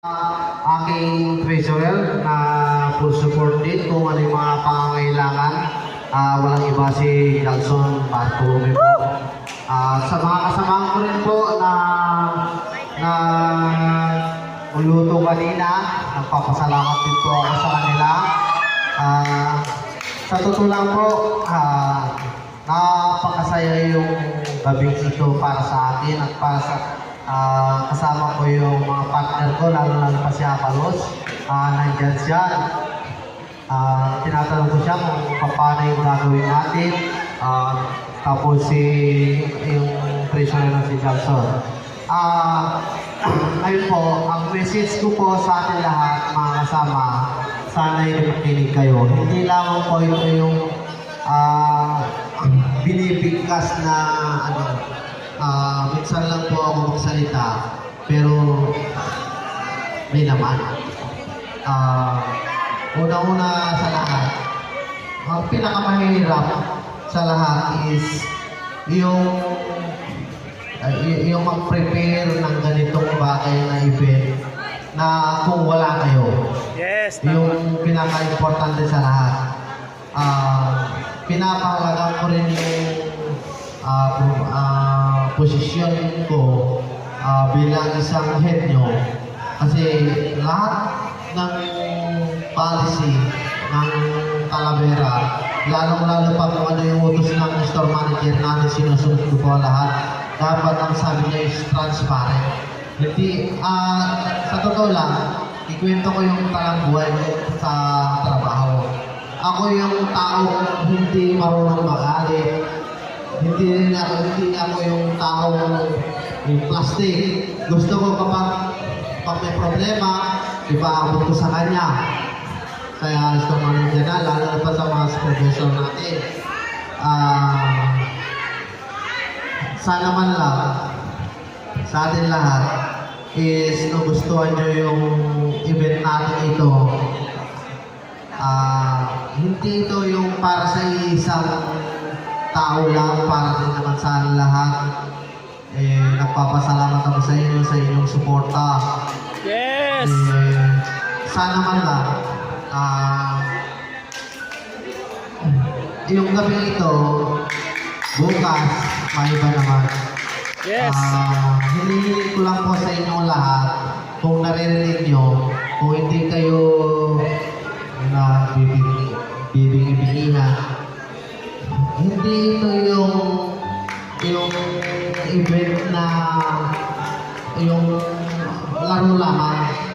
Aking treasurer na full support din kung ano yung mga pangangailangan. Walang iba si Galson Bartolome po. Sa mga kasamahan ko rin po na uluto kanina, nagpapasalamat din po ako sa kanila. Sa totoo lang po, napakasaya yung gabing ito para sa akin at para sa kasama ko yung mga partner ko, lalo pa si Apalos. Nandyan siya. Tinatanong ko siya kung paano yung gagawin natin. Tapos yung treasurer na si Johnson. Ngayon po, ang message ko po sa atin lahat, mga kasama, sana yung makinig kayo. Hindi lamang po ito yung binibigkas na minsan lang po ako magsalita, pero may laman. Una-una sa lahat, ang pinakamahirap sa lahat is yung mag-prepare ng ganitong bagay na event na kung wala kayo. Yes, yung pinaka-importante sa lahat. Pinapahalagan ko rin yung posisyon ko bilang isang head nyo, kasi lahat ng policy ng Talavera, lalong-lalo pa kung ano yung utos ng store manager natin, sinusunod ko po lahat. Dapat ang sabi niya is transparent. Hindi, sa totoo lang, ikwento ko yung talang buhay ko sa trabaho. Ako yung tao hindi marunong magalit. Hindi ako yung tao yung plastic. Gusto ko kapag may problema, ipaabot ko sa kanya. Kaya gusto ko rin na, lalo pa sa mga supervisor natin. Sana man lang sa atin lahat is nagustuhan nyo yung event natin ito. Hindi ito yung para sa isang tao lang, para din naman sa lahat. Nagpapasalamat ako sa inyo, sa inyong suporta. yes. Sana man lang yung gabi ito, bukas, maiba naman. Yes. Hinihiling ko lang po sa inyong lahat, kung naririnig nyo, kung hindi kayo na bibigyan, hindi ito yung event na yung laro lamang.